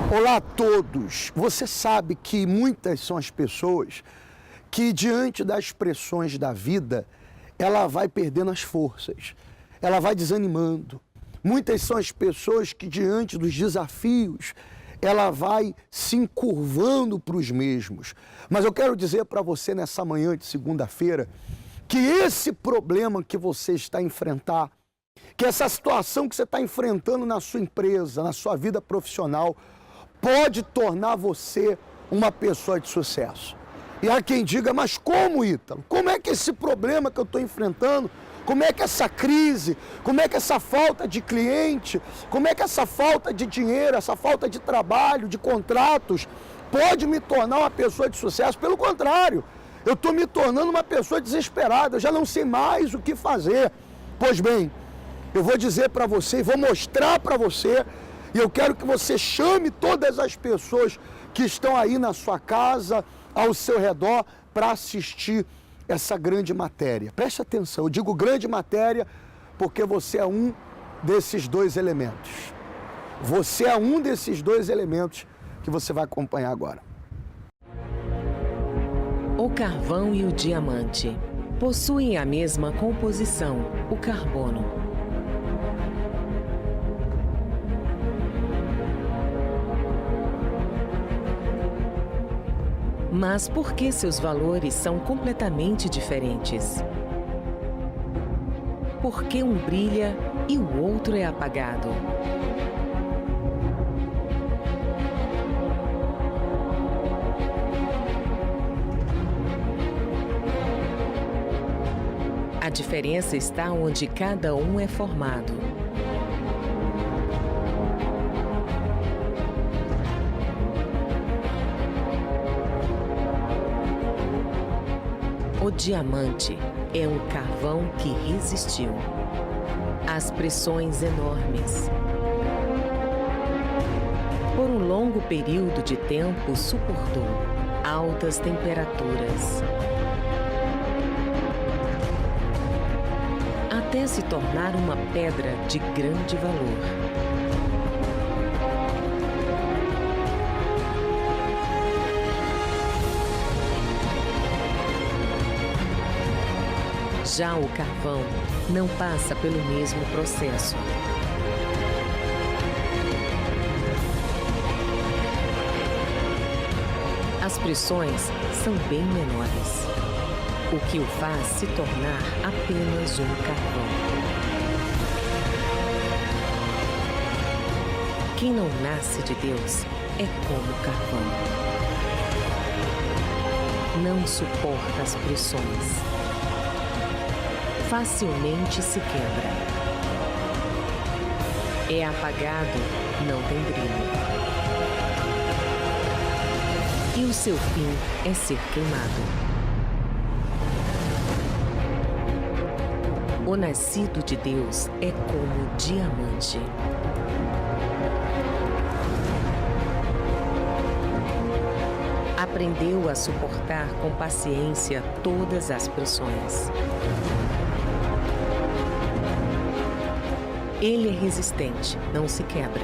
Olá a todos! Você sabe que muitas são as pessoas que, diante das pressões da vida, ela vai perdendo as forças, ela vai desanimando. Muitas são as pessoas que, diante dos desafios, ela vai se encurvando para os mesmos. Mas eu quero dizer para você nessa manhã de segunda-feira que esse problema que você está a enfrentar, que essa situação que você está enfrentando na sua empresa, na sua vida profissional, pode tornar você uma pessoa de sucesso. E há quem diga, mas como, Ítalo? Como é que esse problema que eu estou enfrentando, como é que essa crise, como é que essa falta de cliente, como é que essa falta de dinheiro, essa falta de trabalho, de contratos, pode me tornar uma pessoa de sucesso? Pelo contrário, eu estou me tornando uma pessoa desesperada, eu já não sei mais o que fazer. Pois bem, eu vou dizer para você, vou mostrar para você, e eu quero que você chame todas as pessoas que estão aí na sua casa, ao seu redor, para assistir essa grande matéria. Preste atenção, eu digo grande matéria porque você é um desses dois elementos. Você é um desses dois elementos que você vai acompanhar agora. O carvão e o diamante possuem a mesma composição, o carbono. Mas por que seus valores são completamente diferentes? Por que um brilha e o outro é apagado? A diferença está onde cada um é formado. O diamante é um carvão que resistiu às pressões enormes. Por um longo período de tempo, suportou altas temperaturas, até se tornar uma pedra de grande valor. Já o carvão não passa pelo mesmo processo. As pressões são bem menores, o que o faz se tornar apenas um carvão. Quem não nasce de Deus é como o carvão. Não suporta as pressões. Facilmente se quebra. É apagado, não tem brilho. E o seu fim é ser queimado. O nascido de Deus é como o diamante. Aprendeu a suportar com paciência todas as pressões. Ele é resistente, não se quebra.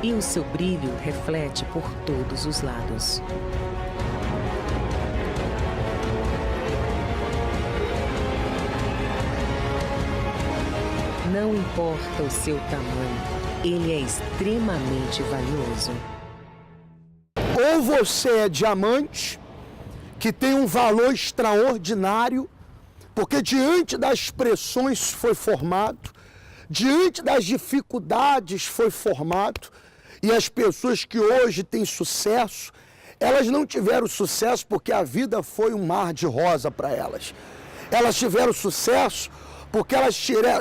E o seu brilho reflete por todos os lados. Não importa o seu tamanho, ele é extremamente valioso. Ou você é diamante, que tem um valor extraordinário, porque diante das pressões foi formado, diante das dificuldades foi formado, e as pessoas que hoje têm sucesso, elas não tiveram sucesso porque a vida foi um mar de rosa para elas. Elas tiveram sucesso porque elas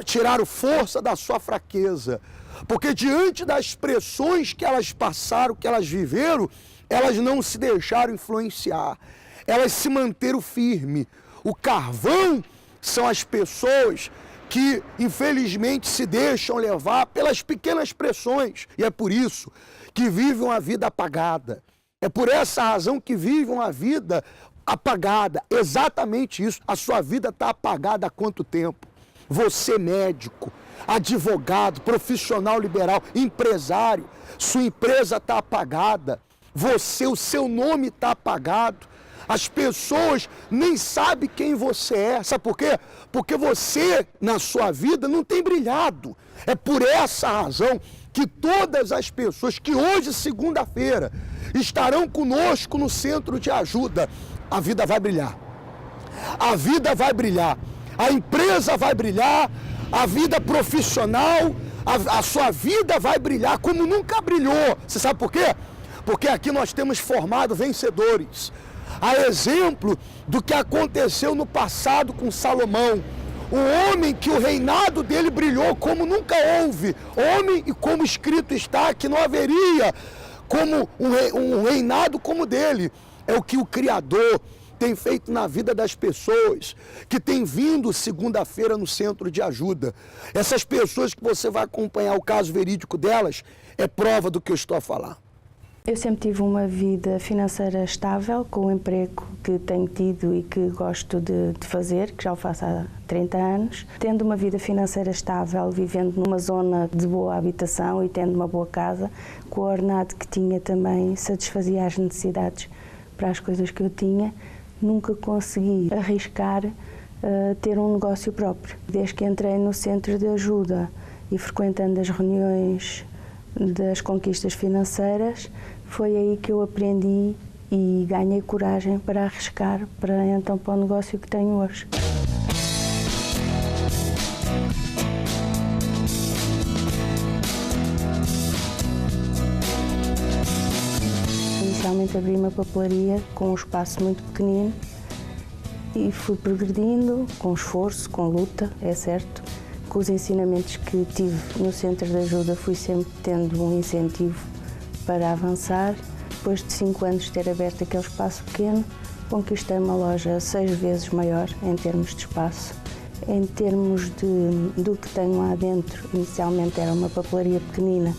tiraram força da sua fraqueza, porque diante das pressões que elas passaram, que elas viveram, elas não se deixaram influenciar. Elas se manteram firmes. O carvão são as pessoas que, infelizmente, se deixam levar pelas pequenas pressões. E é por isso que vivem uma vida apagada. É por essa razão que vivem uma vida apagada. Exatamente isso. A sua vida está apagada há quanto tempo? Você, médico, advogado, profissional liberal, empresário, sua empresa está apagada, o seu nome está apagado. As pessoas nem sabem quem você é. Sabe por quê? Porque você, na sua vida, não tem brilhado. É por essa razão que todas as pessoas que hoje, segunda-feira, estarão conosco no centro de ajuda, a vida vai brilhar. A vida vai brilhar. A empresa vai brilhar. A vida profissional, a sua vida vai brilhar como nunca brilhou. Você sabe por quê? Porque aqui nós temos formado vencedores. A exemplo do que aconteceu no passado com Salomão, o homem que o reinado dele brilhou como nunca houve, homem e como escrito está, que não haveria como um reinado como o dele. É o que o Criador tem feito na vida das pessoas que têm vindo segunda-feira no centro de ajuda. Essas pessoas que você vai acompanhar o caso verídico delas, é prova do que eu estou a falar. Eu sempre tive uma vida financeira estável, com o emprego que tenho tido e que gosto de fazer, que já o faço há 30 anos. Tendo uma vida financeira estável, vivendo numa zona de boa habitação e tendo uma boa casa, com o ordenado que tinha também satisfazia as necessidades para as coisas que eu tinha, nunca consegui arriscar ter um negócio próprio. Desde que entrei no centro de ajuda e frequentando as reuniões das conquistas financeiras, foi aí que eu aprendi e ganhei coragem para arriscar para o negócio que tenho hoje. Inicialmente abri uma papelaria com um espaço muito pequenino e fui progredindo com esforço, com luta, é certo. Com os ensinamentos que tive no centro de ajuda, fui sempre tendo um incentivo para avançar. Depois de 5 anos de ter aberto aquele espaço pequeno, conquistei uma loja 6 vezes maior em termos de espaço. Em termos do que tenho lá dentro, inicialmente era uma papelaria pequenina,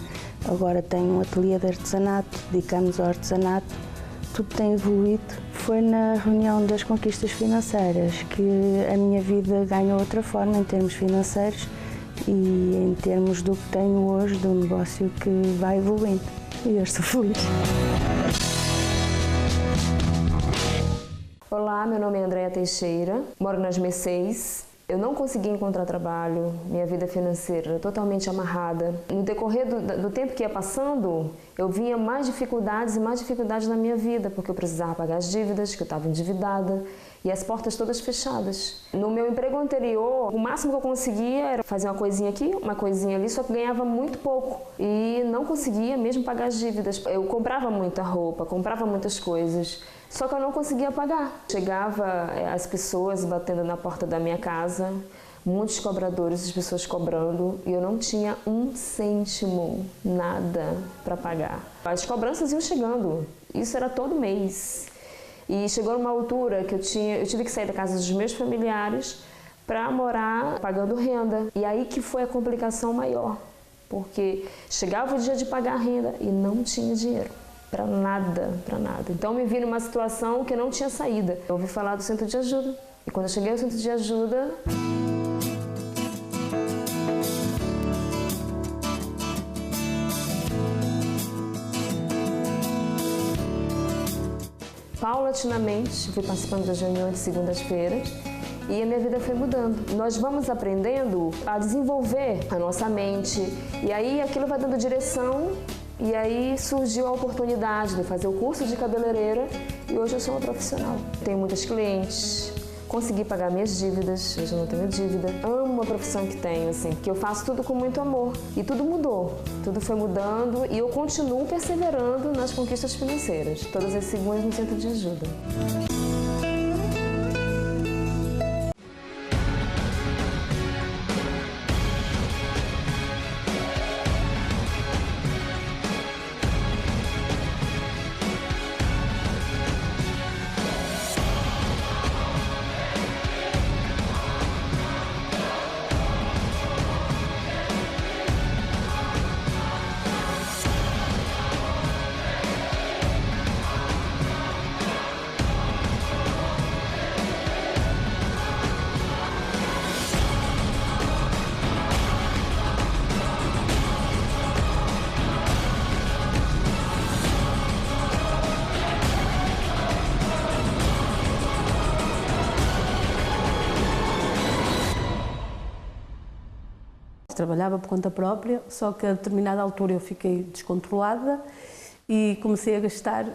agora tenho um ateliê de artesanato, dedicamos ao artesanato, tudo tem evoluído. Foi na reunião das conquistas financeiras que a minha vida ganhou outra forma em termos financeiros e em termos do que tenho hoje, do negócio que vai evoluindo. E eu estou feliz. Olá, meu nome é Andréa Teixeira, moro nas Mercês. Eu não consegui encontrar trabalho, minha vida financeira era totalmente amarrada. No decorrer do tempo que ia passando, eu vinha mais dificuldades e mais dificuldades na minha vida, porque eu precisava pagar as dívidas, que eu estava endividada, e as portas todas fechadas. No meu emprego anterior, o máximo que eu conseguia era fazer uma coisinha aqui, uma coisinha ali, só que ganhava muito pouco. E não conseguia mesmo pagar as dívidas. Eu comprava muita roupa, comprava muitas coisas, só que eu não conseguia pagar. Chegava as pessoas batendo na porta da minha casa, muitos cobradores, as pessoas cobrando, e eu não tinha um cêntimo, nada para pagar. As cobranças iam chegando, isso era todo mês. E chegou numa altura que eu tive que sair da casa dos meus familiares para morar pagando renda. E aí que foi a complicação maior, porque chegava o dia de pagar a renda e não tinha dinheiro. Para nada, para nada. Então me vi numa situação que não tinha saída. Eu ouvi falar do centro de ajuda. E quando eu cheguei ao centro de ajuda, paulatinamente, fui participando das reuniões de segundas-feiras e a minha vida foi mudando. Nós vamos aprendendo a desenvolver a nossa mente e aí aquilo vai dando direção. E aí surgiu a oportunidade de fazer o curso de cabeleireira e hoje eu sou uma profissional. Tenho muitos clientes, consegui pagar minhas dívidas, hoje eu não tenho dívida. Amo a profissão que tenho, assim, que eu faço tudo com muito amor. E tudo mudou, tudo foi mudando e eu continuo perseverando nas conquistas financeiras, todas as segundas no centro de ajuda. trabalhava por conta própria, só que a determinada altura eu fiquei descontrolada e comecei a gastar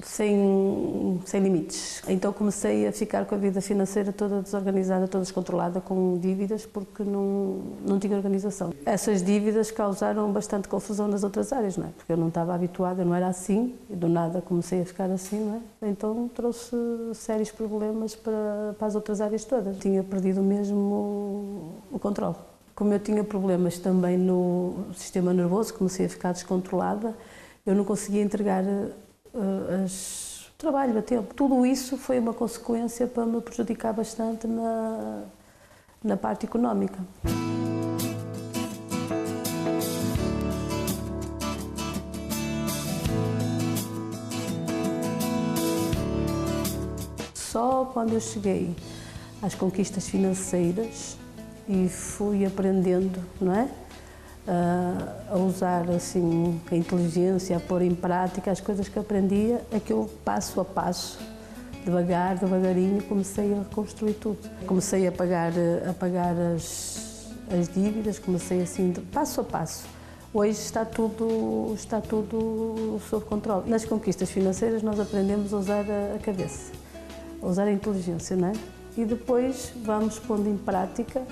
sem limites. Então comecei a ficar com a vida financeira toda desorganizada, toda descontrolada, com dívidas, porque não tinha organização. Essas dívidas causaram bastante confusão nas outras áreas, não é? Porque eu não estava habituada, eu não era assim, e do nada comecei a ficar assim, não é? Então trouxe sérios problemas para as outras áreas todas. Tinha perdido mesmo o controle. Como eu tinha problemas também no sistema nervoso, comecei a ficar descontrolada, eu não conseguia entregar trabalho a tempo. Tudo isso foi uma consequência para me prejudicar bastante na parte económica. Só quando eu cheguei às conquistas financeiras e fui aprendendo, não é? A usar assim a inteligência, a pôr em prática as coisas que aprendia, é que eu passo a passo, devagarinho, comecei a reconstruir tudo. Comecei a pagar as dívidas, comecei assim, passo a passo. Hoje está tudo sob controle. Nas conquistas financeiras nós aprendemos a usar a cabeça, a usar a inteligência, não é? E depois vamos pondo em prática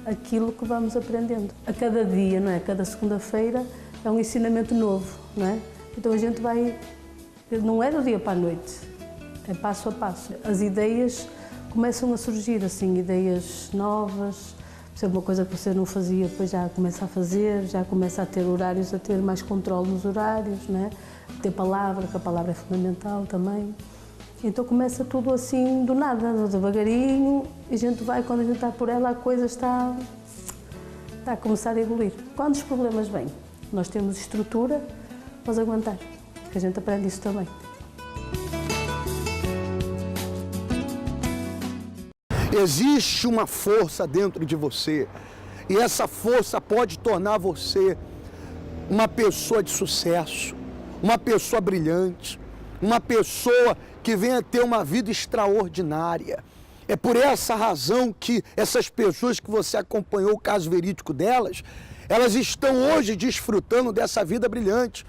aquilo que vamos aprendendo. A cada dia, não é? Cada segunda-feira é um ensinamento novo, não é? Então a gente vai, não é do dia para a noite, é passo a passo. As ideias começam a surgir, assim, ideias novas, se é uma coisa que você não fazia, depois já começa a fazer, já começa a ter horários, a ter mais controle nos horários, não é? Ter palavra, que a palavra é fundamental também. Então começa tudo assim do nada, devagarinho, e a gente vai, quando a gente está por ela, a coisa está a começar a evoluir. Quando os problemas vêm, nós temos estrutura para os aguentar, porque a gente aprende isso também. Existe uma força dentro de você, e essa força pode tornar você uma pessoa de sucesso, uma pessoa brilhante, uma pessoa que venha ter uma vida extraordinária. É por essa razão que essas pessoas que você acompanhou o caso verídico delas, elas estão hoje desfrutando dessa vida brilhante,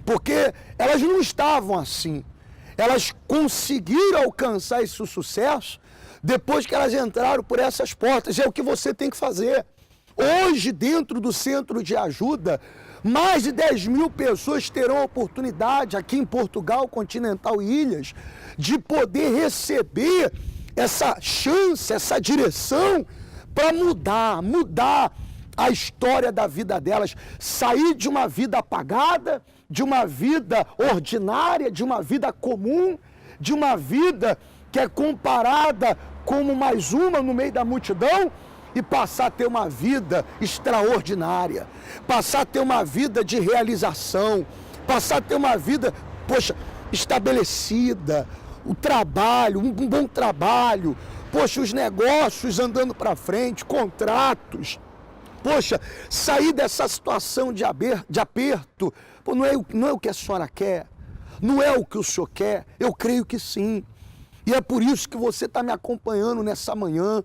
porque elas não estavam assim. Elas conseguiram alcançar esse sucesso depois que elas entraram por essas portas. É o que você tem que fazer. Hoje, dentro do Centro de Ajuda, mais de 10 mil pessoas terão a oportunidade aqui em Portugal, Continental e Ilhas, de poder receber essa chance, essa direção para mudar a história da vida delas, sair de uma vida apagada, de uma vida ordinária, de uma vida comum, de uma vida que é comparada como mais uma no meio da multidão, e passar a ter uma vida extraordinária, passar a ter uma vida de realização, passar a ter uma vida, estabelecida, o trabalho, um bom trabalho, os negócios andando para frente, contratos, sair dessa situação de aperto, não é o que a senhora quer, não é o que o senhor quer, eu creio que sim, e é por isso que você está me acompanhando nessa manhã.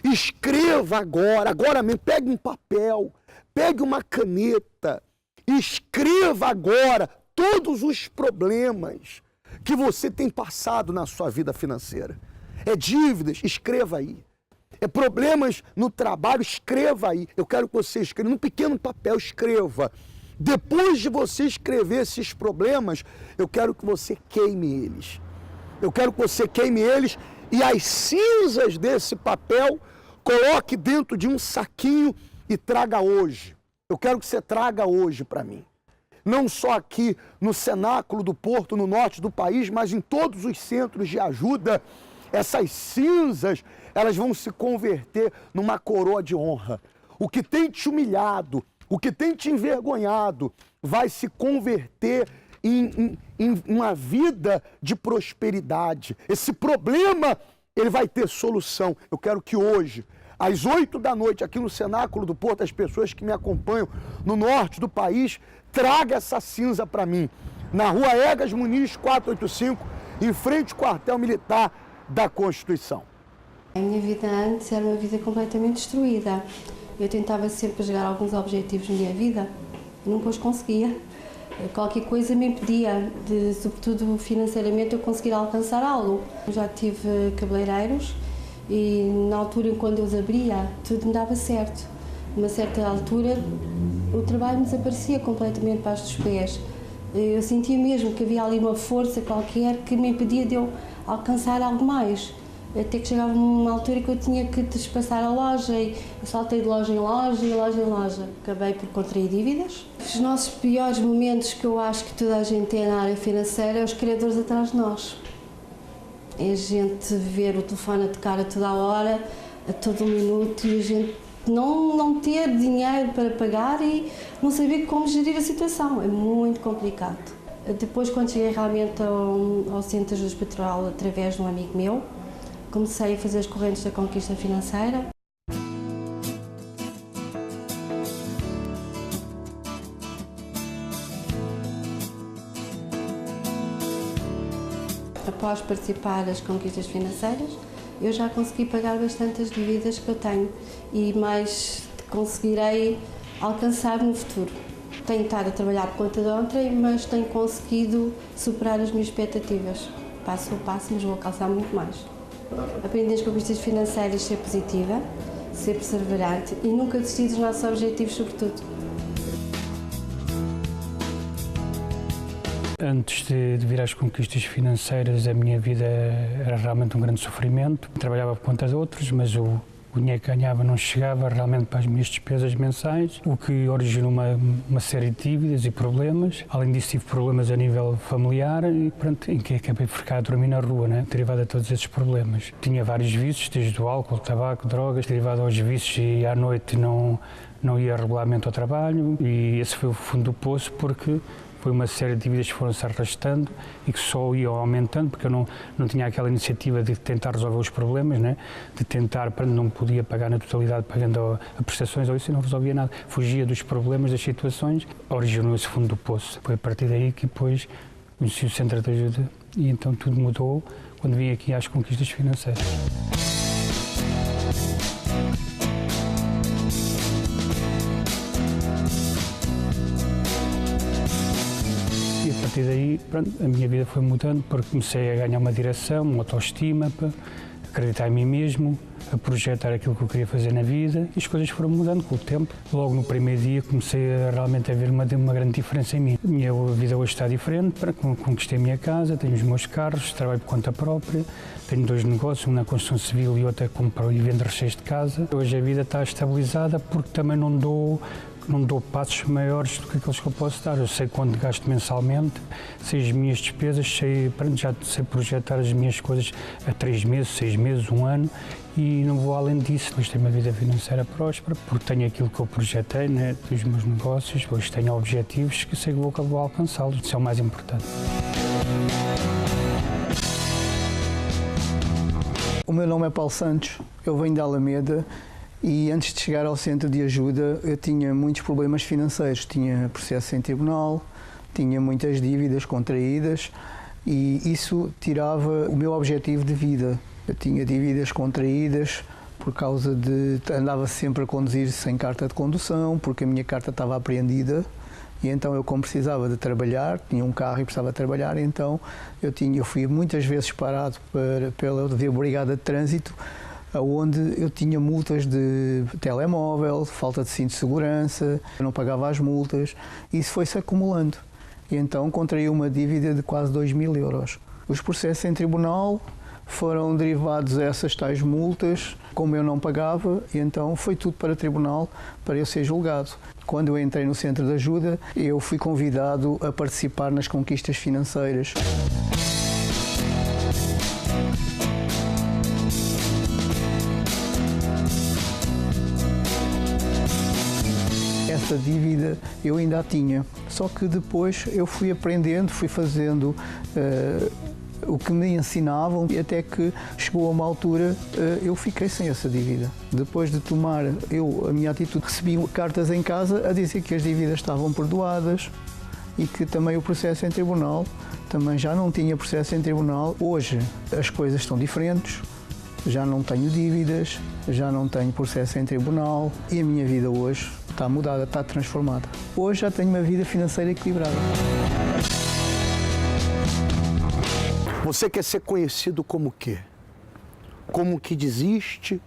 Escreva agora mesmo, pegue um papel, pegue uma caneta, escreva agora todos os problemas que você tem passado na sua vida financeira. É dívidas, escreva aí. É problemas no trabalho, escreva aí. Eu quero que você escreva, num pequeno papel, escreva. Depois de você escrever esses problemas, eu quero que você queime eles. Eu quero que você queime eles e as cinzas desse papel coloque dentro de um saquinho e traga hoje. Eu quero que você traga hoje para mim. Não só aqui no Cenáculo do Porto, no norte do país, mas em todos os centros de ajuda. Essas cinzas, elas vão se converter numa coroa de honra. O que tem te humilhado, o que tem te envergonhado, vai se converter em uma vida de prosperidade. Esse problema, ele vai ter solução. Eu quero que hoje, às 8 da noite, aqui no Cenáculo do Porto, as pessoas que me acompanham no norte do país, traga essa cinza para mim. Na rua Egas Muniz, 485, em frente ao quartel militar da Constituição. A minha vida antes era uma vida completamente destruída. Eu tentava sempre chegar a alguns objetivos na minha vida e nunca os conseguia. Qualquer coisa me impedia, sobretudo financeiramente, eu conseguir alcançar algo. Eu já tive cabeleireiros e na altura, quando eu os abria, tudo me dava certo. Numa certa altura, o trabalho me desaparecia completamente debaixo dos pés. Eu sentia mesmo que havia ali uma força qualquer que me impedia de eu alcançar algo mais. Até que chegava uma altura que eu tinha que trespassar a loja e saltei de loja em loja e loja em loja. Acabei por contrair dívidas. Os nossos piores momentos, que eu acho que toda a gente tem na área financeira, é os credores atrás de nós. É a gente ver o telefone a tocar a toda a hora, a todo minuto, e a gente não ter dinheiro para pagar e não saber como gerir a situação. É muito complicado. Depois, quando cheguei realmente ao Centro de Ajuda Pastoral, através de um amigo meu, comecei a fazer as correntes da conquista financeira. Após participar das conquistas financeiras, eu já consegui pagar bastante as dívidas que eu tenho e mais conseguirei alcançar no futuro. Tenho estado a trabalhar por conta de ontem, mas tenho conseguido superar as minhas expectativas. Passo a passo, mas vou alcançar muito mais. Aprendi nas conquistas financeiras ser positiva, ser perseverante e nunca desistir dos nossos objetivos, sobretudo. Antes de vir às conquistas financeiras, a minha vida era realmente um grande sofrimento. Trabalhava por conta de outros, mas o dinheiro que ganhava não chegava realmente para as minhas despesas mensais, o que originou uma série de dívidas e problemas. Além disso, tive problemas a nível familiar e pronto, em que acabei por ficar a dormir na rua, né? Derivado a todos esses problemas. Tinha vários vícios, desde o álcool, tabaco, drogas, derivado aos vícios, e à noite não ia regularmente ao trabalho, e esse foi o fundo do poço, porque foi uma série de dívidas que foram-se arrastando e que só iam aumentando, porque eu não tinha aquela iniciativa de tentar resolver os problemas, né? De tentar, não podia pagar na totalidade pagando a prestações ou isso, e não resolvia nada. Fugia dos problemas, das situações, originou esse fundo do poço. Foi a partir daí que depois conheci o Centro de Ajuda e então tudo mudou quando vim aqui às conquistas financeiras. E a partir daí, pronto, a minha vida foi mudando, porque comecei a ganhar uma direção, uma autoestima, para acreditar em mim mesmo, a projetar aquilo que eu queria fazer na vida, e as coisas foram mudando com o tempo. Logo no primeiro dia comecei realmente a ver uma grande diferença em mim. A minha vida hoje está diferente, conquistei a minha casa, tenho os meus carros, trabalho por conta própria, tenho 2 negócios, um na construção civil e outro a comprar e vender recheios de casa. Hoje a vida está estabilizada porque também não dou passos maiores do que aqueles que eu posso dar. Eu sei quanto gasto mensalmente, sei as minhas despesas, já sei projetar as minhas coisas a 3 meses, 6 meses, 1 ano, e não vou além disso. Hoje tenho uma vida financeira próspera, porque tenho aquilo que eu projetei, né, dos meus negócios. Hoje tenho objetivos que sei que vou alcançá-los. Isso é o mais importante. O meu nome é Paulo Santos, eu venho de Alameda. E antes de chegar ao Centro de Ajuda, eu tinha muitos problemas financeiros. Tinha processo em tribunal, tinha muitas dívidas contraídas e isso tirava o meu objetivo de vida. Eu tinha dívidas contraídas por causa de... andava sempre a conduzir sem carta de condução, porque a minha carta estava apreendida. E então eu, como precisava de trabalhar, tinha um carro e precisava de trabalhar, então eu fui muitas vezes parado pela Brigada de Trânsito, onde eu tinha multas de telemóvel, falta de cinto de segurança, eu não pagava as multas, e isso foi-se acumulando. E então contraí uma dívida de quase 2.000 euros. Os processos em tribunal foram derivados a essas tais multas, como eu não pagava, e então foi tudo para tribunal para eu ser julgado. Quando eu entrei no Centro de Ajuda, eu fui convidado a participar nas conquistas financeiras. Essa dívida eu ainda a tinha, só que depois eu fui aprendendo, fui fazendo o que me ensinavam, e até que chegou a uma altura eu fiquei sem essa dívida. Depois de tomar a minha atitude, recebi cartas em casa a dizer que as dívidas estavam perdoadas e que também o processo em tribunal, também já não tinha processo em tribunal. Hoje as coisas estão diferentes, já não tenho dívidas, já não tenho processo em tribunal e a minha vida hoje está mudada, está transformada. Hoje já tenho uma vida financeira equilibrada. Você quer ser conhecido como o quê? Como que desiste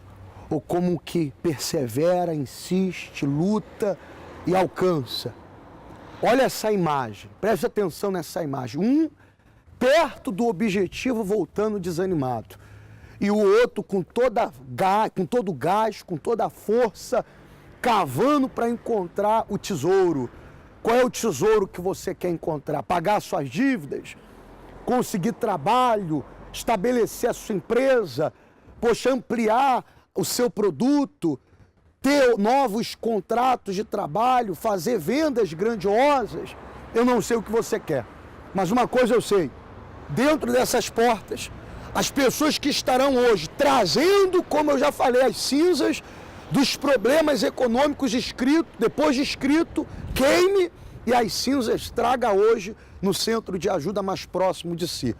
ou como que persevera, insiste, luta e alcança? Olha essa imagem, preste atenção nessa imagem. Um perto do objetivo voltando desanimado e o outro com todo o gás, com toda a força, cavando para encontrar o tesouro. Qual é o tesouro que você quer encontrar? Pagar suas dívidas? Conseguir trabalho? Estabelecer a sua empresa? Poxa, ampliar o seu produto? Ter novos contratos de trabalho? Fazer vendas grandiosas? Eu não sei o que você quer, mas uma coisa eu sei. Dentro dessas portas, as pessoas que estarão hoje trazendo, como eu já falei, as cinzas dos problemas econômicos depois de escrito, queime e as cinzas traga hoje no centro de ajuda mais próximo de si.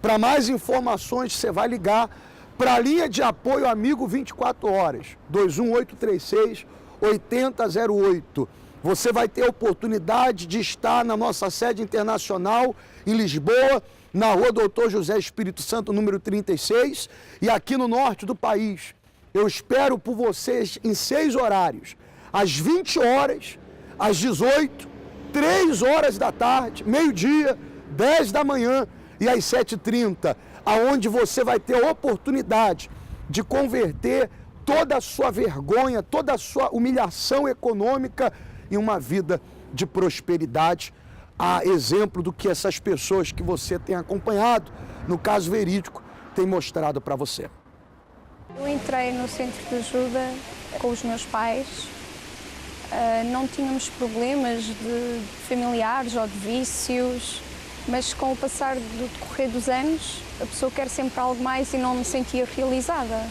Para mais informações, você vai ligar para a linha de apoio Amigo 24 horas, 21836-8008. Você vai ter a oportunidade de estar na nossa sede internacional em Lisboa, na rua Doutor José Espírito Santo, número 36, e aqui no norte do país. Eu espero por vocês em 6 horários, às 20 horas, às 18, 3 horas da tarde, meio-dia, 10 da manhã e às 7h30, aonde você vai ter a oportunidade de converter toda a sua vergonha, toda a sua humilhação econômica em uma vida de prosperidade, a exemplo do que essas pessoas que você tem acompanhado, no caso verídico, têm mostrado para você. Eu entrei no centro de ajuda com os meus pais, não tínhamos problemas de familiares ou de vícios, mas com o passar do decorrer dos anos, a pessoa quer sempre algo mais e não me sentia realizada.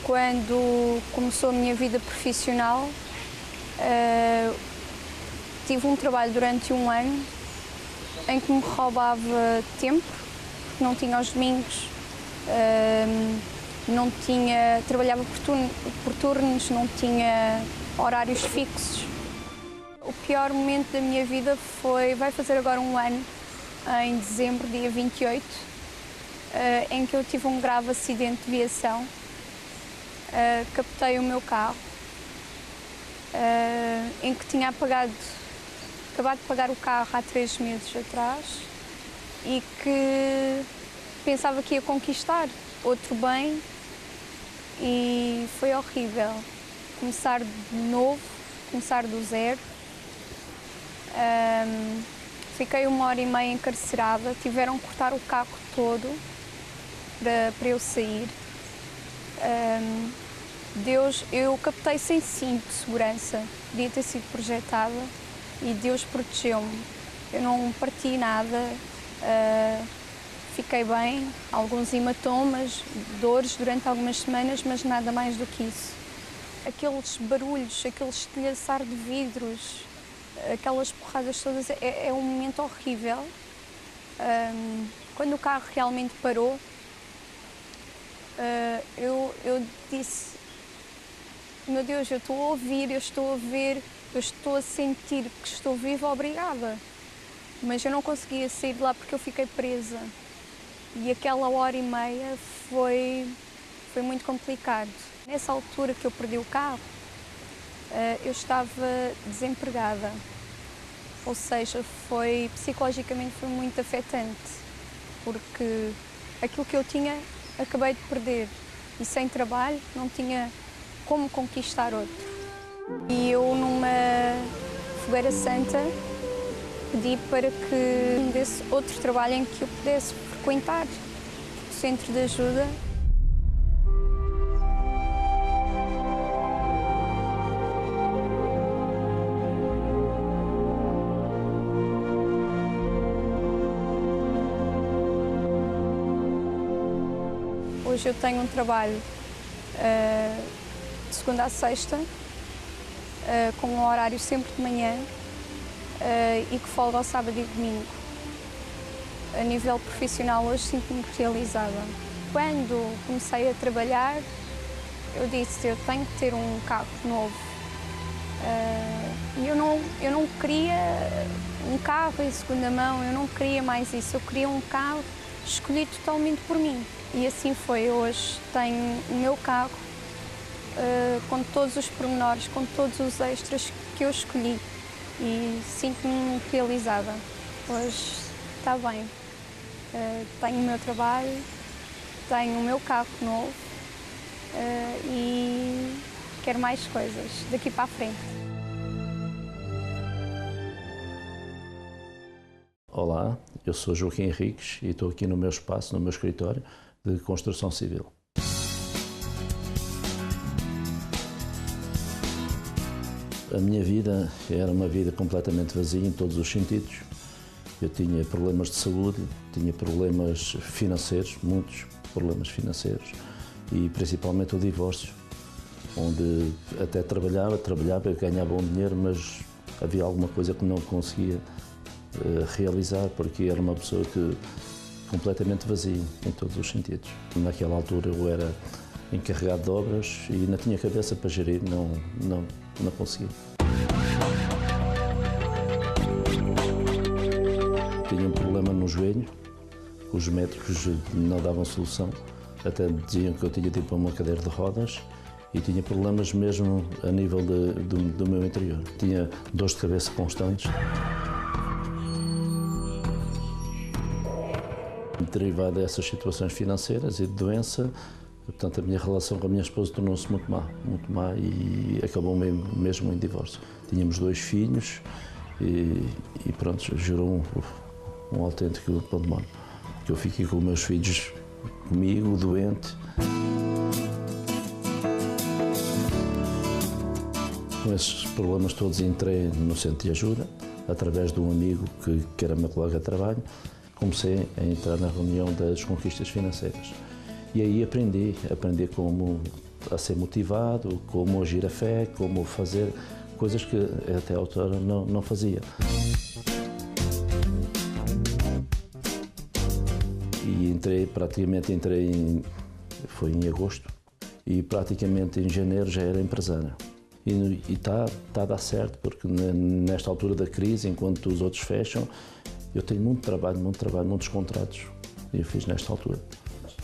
Quando começou a minha vida profissional, tive um trabalho durante um ano em que me roubava tempo, porque não tinha aos domingos, trabalhava por turnos, não tinha horários fixos. O pior momento da minha vida vai fazer agora um ano, em dezembro, dia 28, em que eu tive um grave acidente de viação. Captei o meu carro, em que tinha acabado de pagar o carro há 3 meses atrás e que pensava que ia conquistar outro bem e foi horrível. Começar de novo, começar do zero. Fiquei 1h30 encarcerada, tiveram que cortar o carro todo para eu sair. Eu captei sem cinto de segurança, podia ter sido projetada e Deus protegeu-me. Eu não parti nada, fiquei bem, alguns hematomas, dores durante algumas semanas, mas nada mais do que isso. Aqueles barulhos, aquele estilhaçar de vidros, aquelas porradas todas, é um momento horrível. Quando o carro realmente parou, eu disse: meu Deus, eu estou a ouvir, eu estou a ver, eu estou a sentir que estou viva, obrigada. Mas eu não conseguia sair de lá porque eu fiquei presa. E aquela 1h30 foi muito complicado. Nessa altura que eu perdi o carro, eu estava desempregada. Ou seja, psicologicamente foi muito afetante, porque aquilo que eu tinha, acabei de perder. E sem trabalho, não tinha como conquistar outro. E eu, numa fogueira santa, pedi para que me desse outro trabalho em que eu pudesse frequentar o centro de ajuda. Hoje eu tenho um trabalho de segunda a sexta, com um horário sempre de manhã e que folga ao sábado e domingo. A nível profissional, hoje sinto-me realizada. Quando comecei a trabalhar, eu disse, eu tenho que ter um carro novo. Eu não queria um carro em segunda mão, eu não queria mais isso. Eu queria um carro escolhido totalmente por mim. E assim foi. Hoje tenho o meu carro, com todos os pormenores, com todos os extras que eu escolhi. E sinto-me realizada. Hoje está bem. Tenho o meu trabalho, tenho o meu carro novo e quero mais coisas daqui para a frente. Olá, eu sou Joaquim Henriques e estou aqui no meu espaço, no meu escritório de construção civil. A minha vida era uma vida completamente vazia em todos os sentidos. Eu tinha problemas de saúde, tinha problemas financeiros, muitos problemas financeiros, e principalmente o divórcio, onde até trabalhava, eu ganhava bom dinheiro, mas havia alguma coisa que não conseguia realizar, porque era uma pessoa completamente vazia em todos os sentidos. Naquela altura eu era encarregado de obras e não tinha cabeça para gerir, não conseguia. Tinha um problema no joelho, os médicos não davam solução, até diziam que eu tinha tipo uma cadeira de rodas e tinha problemas mesmo a nível do meu interior. Tinha dores de cabeça constantes. Derivado dessas situações financeiras e de doença, portanto, a minha relação com a minha esposa tornou-se muito má e acabou mesmo em divórcio. Tínhamos 2 filhos e pronto, gerou um autêntico pandemónio. Que eu fiquei com os meus filhos comigo, doente. Com esses problemas todos entrei no centro de ajuda, através de um amigo que era meu colega de trabalho. Comecei a entrar na reunião das conquistas financeiras. E aí aprendi como a ser motivado, como agir a fé, como fazer coisas que até a altura não fazia. E foi em agosto, e praticamente em janeiro já era empresário. E está a dar certo, porque nesta altura da crise, enquanto os outros fecham, eu tenho muito trabalho, muitos contratos, e eu fiz nesta altura.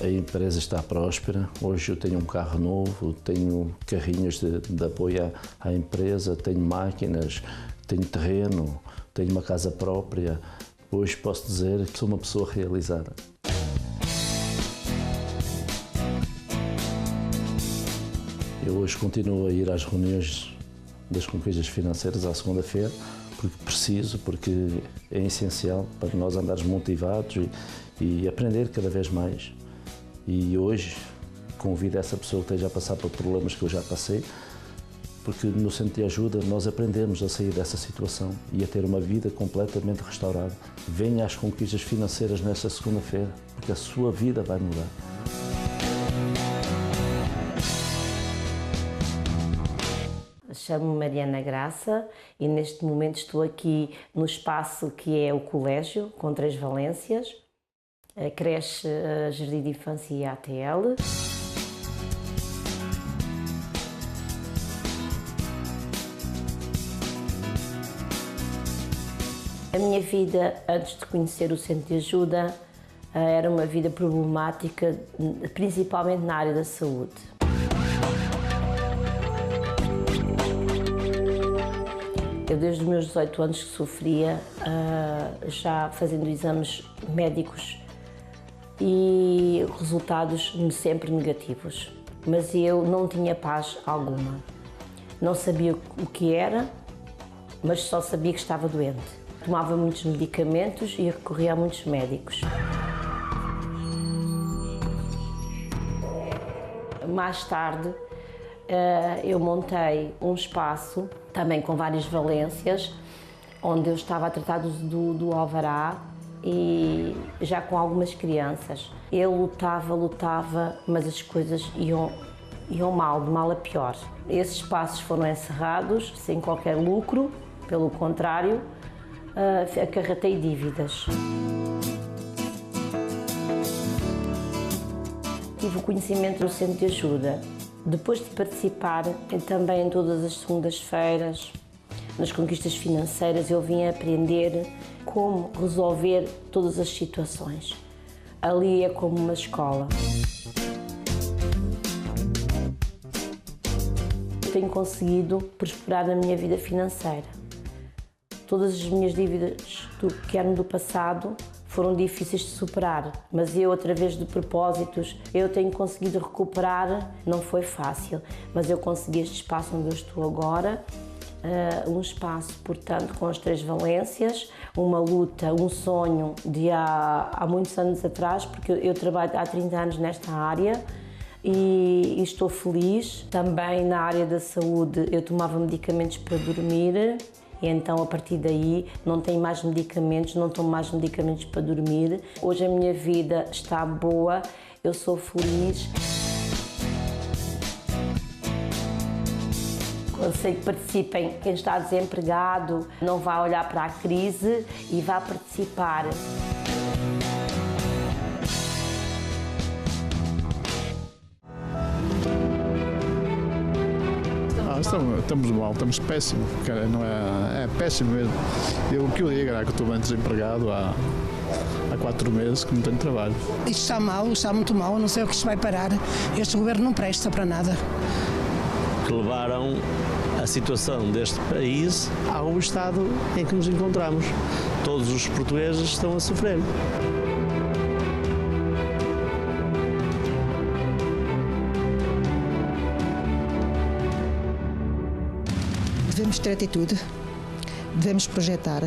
A empresa está próspera, hoje eu tenho um carro novo, tenho carrinhos de apoio à empresa, tenho máquinas, tenho terreno, tenho uma casa própria. Hoje posso dizer que sou uma pessoa realizada. Eu hoje continuo a ir às reuniões das conquistas financeiras à segunda-feira, porque é essencial para nós andarmos motivados e aprender cada vez mais. E hoje convido essa pessoa que esteja a passar por problemas que eu já passei, porque no centro de ajuda nós aprendemos a sair dessa situação e a ter uma vida completamente restaurada. Venha às conquistas financeiras nesta segunda-feira, porque a sua vida vai mudar. Chamo-me Mariana Graça e neste momento estou aqui no espaço que é o colégio, com 3 valências, a creche, a Jardim de Infância e a ATL. A minha vida, antes de conhecer o Centro de Ajuda, era uma vida problemática, principalmente na área da saúde. Eu desde os meus 18 anos que sofria, já fazendo exames médicos e resultados sempre negativos. Mas eu não tinha paz alguma. Não sabia o que era, mas só sabia que estava doente. Tomava muitos medicamentos e recorria a muitos médicos. Mais tarde, eu montei um espaço, também com várias valências, onde eu estava a tratar do alvará e já com algumas crianças. Eu lutava, mas as coisas iam mal, de mal a pior. Esses espaços foram encerrados, sem qualquer lucro, pelo contrário, acarretei dívidas. tive o conhecimento do Centro de Ajuda. Depois de participar também em todas as segundas-feiras, nas conquistas financeiras, eu vim aprender como resolver todas as situações. Ali é como uma escola. Eu tenho conseguido prosperar na minha vida financeira. Todas as minhas dívidas que eram do passado foram difíceis de superar, mas eu, através de propósitos, eu tenho conseguido recuperar. Não foi fácil, mas eu consegui este espaço onde eu estou agora, um espaço, portanto, com as 3 valências, uma luta, um sonho de há muitos anos atrás, porque eu trabalho há 30 anos nesta área e estou feliz. Também na área da saúde eu tomava medicamentos para dormir. E então, a partir daí, não tenho mais medicamentos, não tomo mais medicamentos para dormir. Hoje a minha vida está boa, eu sou feliz. Eu sei que participem, quem está desempregado não vai olhar para a crise e vai participar. Estamos mal, estamos péssimo, cara, não é péssimo mesmo. O que eu digo era que eu estou bem desempregado há 4 meses que não tenho trabalho. Isto está mal, está muito mal, não sei o que isto vai parar. Este governo não presta para nada. Que levaram a situação deste país ao estado em que nos encontramos. Todos os portugueses estão a sofrer. Devemos ter atitude, devemos projetar.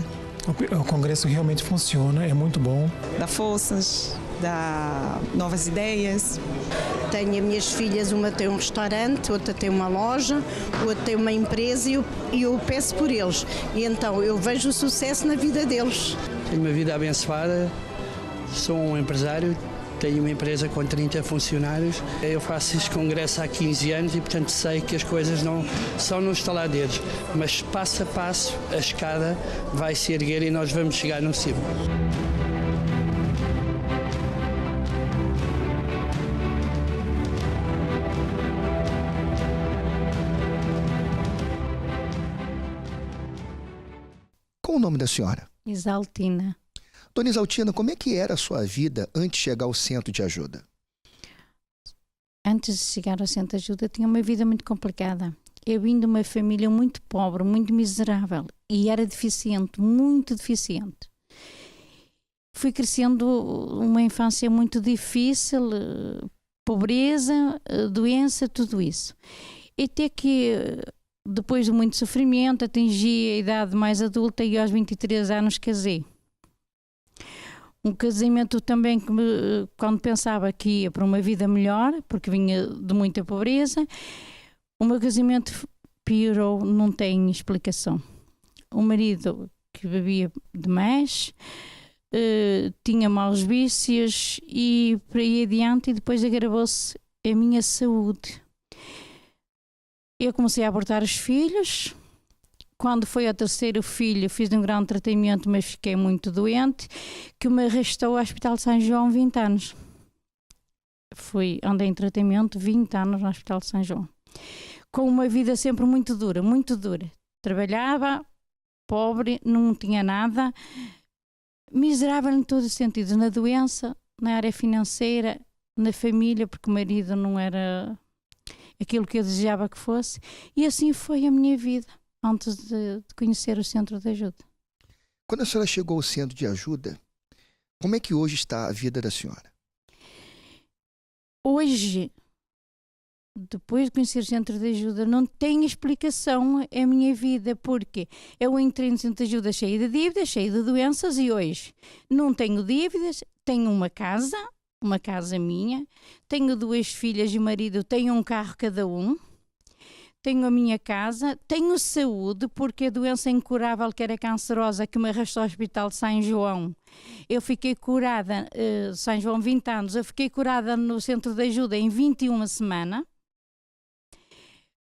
O Congresso realmente funciona, é muito bom. Dá forças, dá novas ideias. Tenho as minhas filhas, uma tem um restaurante, outra tem uma loja, outra tem uma empresa e eu peço por eles. E então eu vejo o sucesso na vida deles. Tenho uma vida abençoada, sou um empresário. Tenho uma empresa com 30 funcionários. Eu faço este congresso há 15 anos e, portanto, sei que as coisas não são no estalar dedos, mas passo a passo a escada vai se erguer e nós vamos chegar no cimo. Qual o nome da senhora? Isaltina. Dona Isaltina, como é que era a sua vida antes de chegar ao centro de ajuda? Antes de chegar ao centro de ajuda, tinha uma vida muito complicada. Eu vim de uma família muito pobre, muito miserável e era deficiente, muito deficiente. Fui crescendo uma infância muito difícil, pobreza, doença, tudo isso. E até que, depois de muito sofrimento, atingi a idade mais adulta e aos 23 anos casei. Um casamento também que quando pensava que ia para uma vida melhor, porque vinha de muita pobreza, o meu casamento piorou, não tem explicação. O marido que bebia demais, tinha maus vícios e por aí adiante, e depois agravou-se a minha saúde. Eu comecei a abortar os filhos. Quando foi ao 3º filho, fiz um grande tratamento, mas fiquei muito doente, que me arrastou ao Hospital de São João 20 anos. Andei em tratamento 20 anos no Hospital de São João. Com uma vida sempre muito dura, muito dura. Trabalhava, pobre, não tinha nada, miserável em todos os sentidos, na doença, na área financeira, na família, porque o marido não era aquilo que eu desejava que fosse. E assim foi a minha vida, antes de conhecer o centro de ajuda. Quando a senhora chegou ao centro de ajuda, como é que hoje está a vida da senhora? Hoje, depois de conhecer o centro de ajuda, não tem explicação a minha vida, porque eu entrei no centro de ajuda cheia de dívidas, cheia de doenças, e hoje não tenho dívidas, tenho uma casa minha, tenho 2 filhas e marido, tenho um carro cada um. Tenho a minha casa, tenho saúde, porque a doença incurável que era cancerosa que me arrastou ao Hospital de São João, eu fiquei curada, São João 20 anos, eu fiquei curada no centro de ajuda em 21 semanas.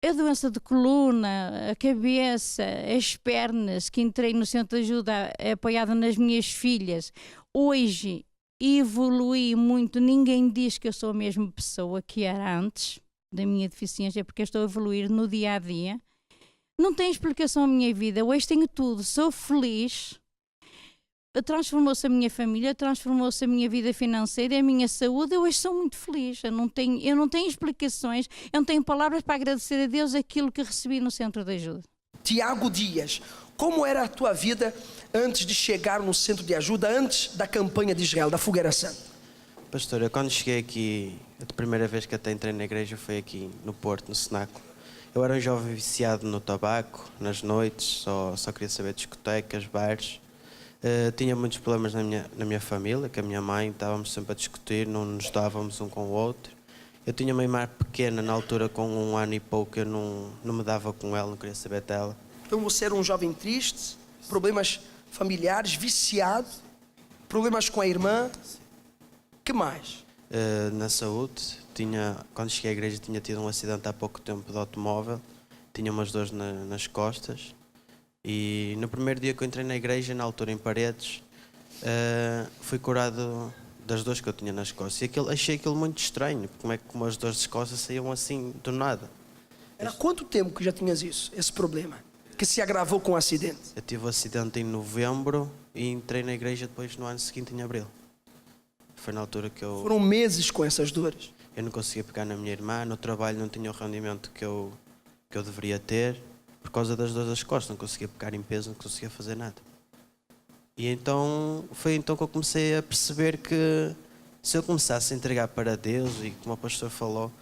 A doença de coluna, a cabeça, as pernas, que entrei no centro de ajuda apoiada nas minhas filhas, hoje evoluí muito. Ninguém diz que eu sou a mesma pessoa que era antes da minha deficiência, porque eu estou a evoluir no dia a dia. Não tem explicação a minha vida. Hoje tenho tudo. Sou feliz. Transformou-se a minha família, transformou-se a minha vida financeira e a minha saúde. Eu hoje sou muito feliz. Eu não tenho explicações, eu não tenho palavras para agradecer a Deus aquilo que recebi no Centro de Ajuda. Tiago Dias, como era a tua vida antes de chegar no Centro de Ajuda, antes da campanha de Israel, da Fogueira Santa? Pastor, eu quando cheguei aqui, a primeira vez que até entrei na igreja foi aqui no Porto, no cenáculo. Eu era um jovem viciado no tabaco, nas noites, só queria saber de discotecas, bares. Tinha muitos problemas na minha família, com a minha mãe, estávamos sempre a discutir, não nos dávamos um com o outro. Eu tinha uma irmã pequena, na altura com 1 ano e pouco, eu não me dava com ela, não queria saber dela. Então você era um jovem triste, problemas familiares, viciado, problemas com a irmã, que mais? Na saúde, quando cheguei à igreja tinha tido um acidente há pouco tempo de automóvel, tinha umas dores nas costas. E no primeiro dia que eu entrei na igreja, na altura em Paredes, fui curado das dores que eu tinha nas costas. E achei aquilo muito estranho, como as dores das costas saíam assim do nada. Era quanto tempo que já tinhas isso, esse problema, que se agravou com o acidente? Eu tive o acidente em novembro e entrei na igreja depois no ano seguinte, em abril. Foi na altura que eu... Foram meses com essas dores? Eu não conseguia pegar na minha irmã, no trabalho não tinha o rendimento que eu deveria ter. Por causa das dores das costas, não conseguia pegar em peso, não conseguia fazer nada. E então, foi então que eu comecei a perceber que se eu começasse a entregar para Deus, e como o pastor falou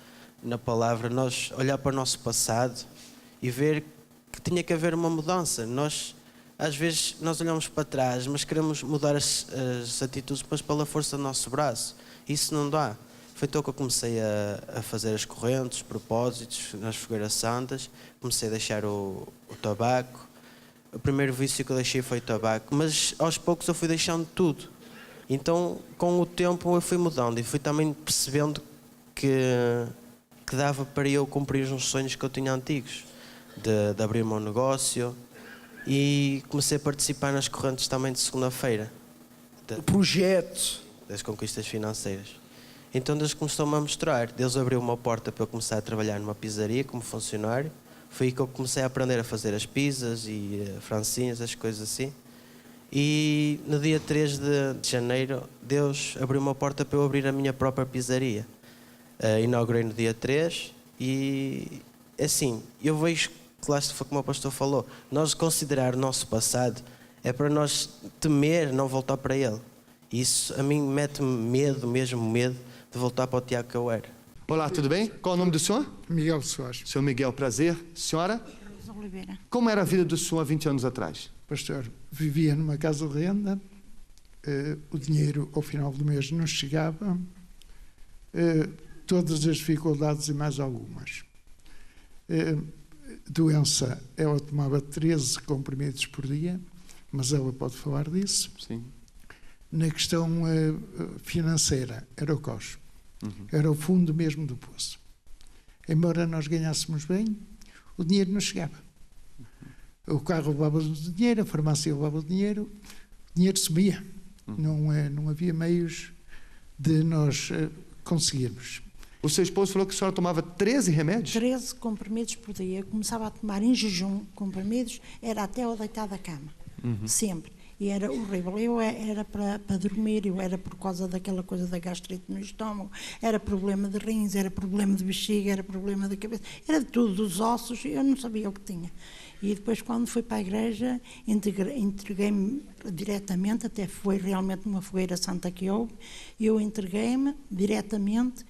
na palavra, nós olhar para o nosso passado e ver que tinha que haver uma mudança. Às vezes, nós olhamos para trás, mas queremos mudar as atitudes, mas pela força do nosso braço. Isso não dá. Foi então que eu comecei a fazer as correntes, os propósitos nas Fogueiras Santas. Comecei a deixar o tabaco. O primeiro vício que eu deixei foi o tabaco, mas aos poucos eu fui deixando tudo. Então, com o tempo eu fui mudando e fui também percebendo que dava para eu cumprir os sonhos que eu tinha antigos, de abrir o meu negócio, e comecei a participar nas correntes também de segunda-feira. O projeto das conquistas financeiras. Então Deus começou-me a mostrar. Deus abriu uma porta para eu começar a trabalhar numa pizzaria como funcionário. Foi aí que eu comecei a aprender a fazer as pizzas e francesinhas, as coisas assim. E no dia 3 de janeiro, Deus abriu uma porta para eu abrir a minha própria pizzaria. Inaugurei no dia 3 e, assim, eu vejo que lá foi como o pastor falou, nós considerar o nosso passado é para nós temer não voltar para ele. Isso a mim mete-me medo, mesmo medo, de voltar para o Tiago que eu era. Olá, tudo bem? Qual é o nome do senhor? Miguel Soares. Senhor Miguel, prazer. Senhora? Rosa Oliveira. Como era a vida do senhor há 20 anos atrás? Pastor, vivia numa casa de renda, o dinheiro ao final do mês não chegava, todas as dificuldades e mais algumas. Doença, ela tomava 13 comprimidos por dia, mas ela pode falar disso. Sim. Na questão financeira, era o COS. Era o fundo mesmo do poço. Embora nós ganhássemos bem, o dinheiro não chegava. O carro levava o dinheiro, a farmácia levava o dinheiro subia. Não havia meios de nós conseguirmos. O seu esposo falou que a senhora tomava 13 remédios? 13 comprimidos por dia. Eu começava a tomar em jejum comprimidos, era até ao deitar da cama. Sempre. E era horrível. Eu era para dormir, eu era por causa daquela coisa da gastrite no estômago, era problema de rins, era problema de bexiga, era problema de cabeça, era de tudo, dos ossos, eu não sabia o que tinha. E depois, quando fui para a igreja, entreguei-me diretamente, até foi realmente uma fogueira santa que houve, eu entreguei-me diretamente,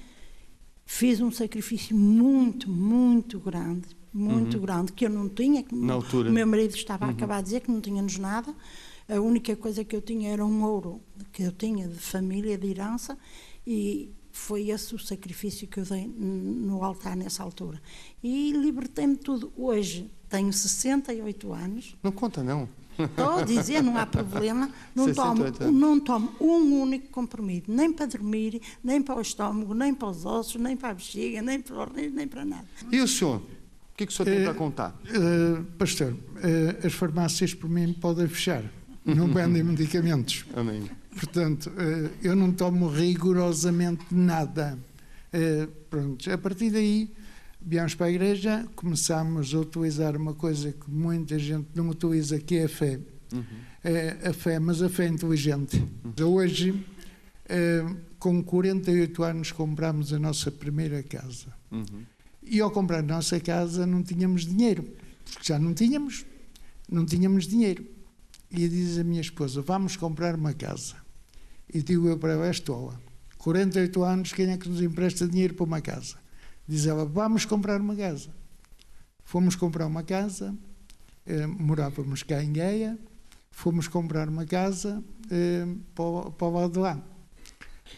fiz um sacrifício muito, muito grande, que eu não tinha, que na altura. O meu marido estava a acabar de dizer que não tínhamos nada. A única coisa que eu tinha era um ouro que eu tinha de família, de herança, e foi esse o sacrifício que eu dei no altar nessa altura. E libertei-me de tudo. Hoje tenho 68 anos. Não conta, não. Estou a dizer, não há problema. Não tomo um único comprimido, nem para dormir, nem para o estômago, nem para os ossos, nem para a bexiga, nem para os rins, nem para nada. E o senhor? O que o senhor tem para contar? Pastor, as farmácias por mim podem fechar. Não vendem medicamentos. Amém. Portanto, eu não tomo rigorosamente nada. Pronto, a partir daí, viemos para a igreja, começámos a utilizar uma coisa que muita gente não utiliza, que é a fé. A fé, mas a fé inteligente. Hoje, com 48 anos, comprámos a nossa primeira casa. E ao comprar a nossa casa não tínhamos dinheiro, porque já não tínhamos dinheiro. E diz a minha esposa, vamos comprar uma casa. E digo eu para ela, és tola. 48 anos, quem é que nos empresta dinheiro para uma casa? Diz ela, vamos comprar uma casa. Fomos comprar uma casa, morávamos cá em Gaia, fomos comprar uma casa para o lado de lá.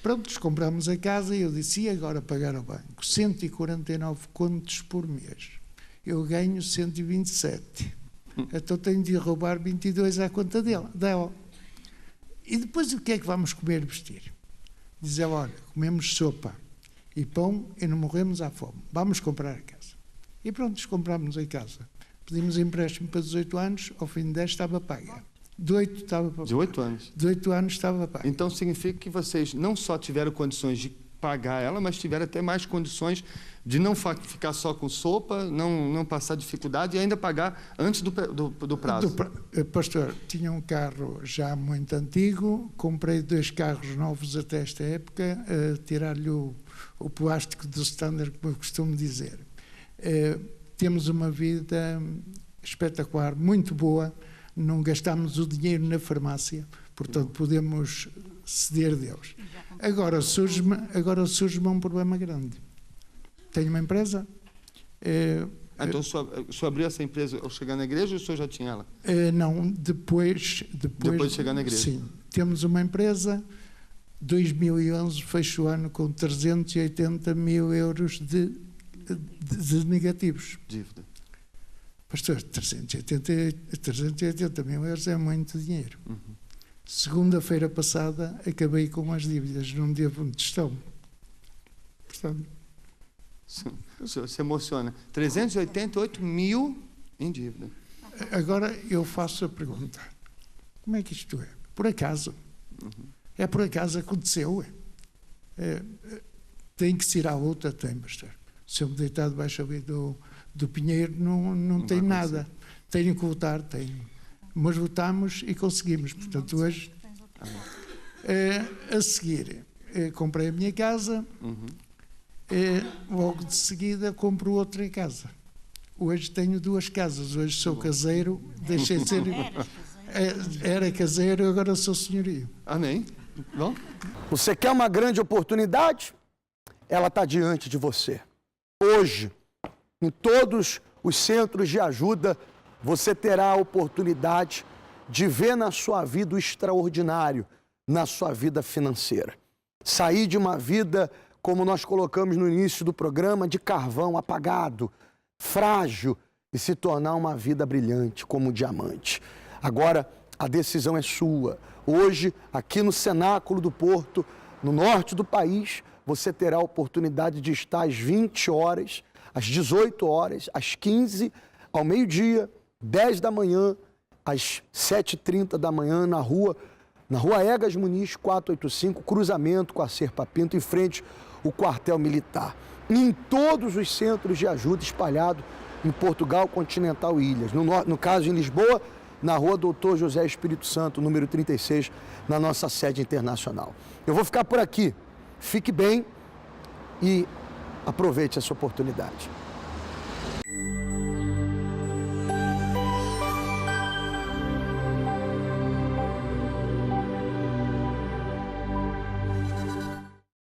Pronto, comprámos a casa e eu disse, e agora pagar ao banco? 149 contos por mês. Eu ganho 127. Então tenho de roubar 22 à conta dela. E depois o que é que vamos comer e vestir? Diz ela, olha, comemos sopa e pão e não morremos à fome. Vamos comprar a casa. E pronto, comprámos a casa. Pedimos empréstimo para 18 anos, ao fim de 10 estava paga. 18 estava paga. 18 anos? 18 anos estava paga. Então significa que vocês não só tiveram condições de pagar ela, mas tiveram até mais condições de não ficar só com sopa, não passar dificuldade e ainda pagar antes do prazo. Pastor, tinha um carro já muito antigo, comprei 2 carros novos até esta época, tirar-lhe o plástico do standard, como eu costumo dizer. Temos uma vida espetacular, muito boa, não gastamos o dinheiro na farmácia, portanto podemos ceder Deus. Agora surge-me um problema grande. Tenho uma empresa. Então o senhor abriu essa empresa ao chegar na igreja ou o senhor já tinha ela? Não, depois de chegar na igreja? Sim, temos uma empresa. 2011 fecho o ano com 380 mil euros de negativos. Dívida. Pastor, 380 mil euros é muito dinheiro. Segunda-feira passada acabei com as dívidas, não devo onde estão. Portanto, se emociona. 388 mil em dívida. Agora eu faço a pergunta: como é que isto é? Por acaso? É por acaso aconteceu? Tem que se ir à luta? Tem, pastor. Se eu me deitar debaixo ali do pinheiro, não tem nada. Tenho que lutar, tenho. Mas lutamos e conseguimos. Portanto, hoje, a seguir, comprei a minha casa. Logo de seguida compro outra casa. Hoje tenho 2 casas. Hoje sou caseiro, deixei de ser. Era caseiro, agora sou senhorio. Amém. Bom. Você quer uma grande oportunidade? Ela está diante de você. Hoje, em todos os centros de ajuda, você terá a oportunidade de ver na sua vida o extraordinário, na sua vida financeira. Sair de uma vida, como nós colocamos no início do programa, de carvão apagado, frágil, e se tornar uma vida brilhante, como um diamante. Agora, a decisão é sua. Hoje, aqui no Cenáculo do Porto, no norte do país, você terá a oportunidade de estar às 20 horas, às 18 horas, às 15, ao meio-dia, 10 da manhã, às 7h30 da manhã, na rua Egas Muniz, 485, cruzamento com a Serpa Pinto, em frente ao quartel militar. E em todos os centros de ajuda espalhados em Portugal, Continental e Ilhas. No caso, em Lisboa, na rua Doutor José Espírito Santo, número 36, na nossa sede internacional. Eu vou ficar por aqui. Fique bem e aproveite essa oportunidade.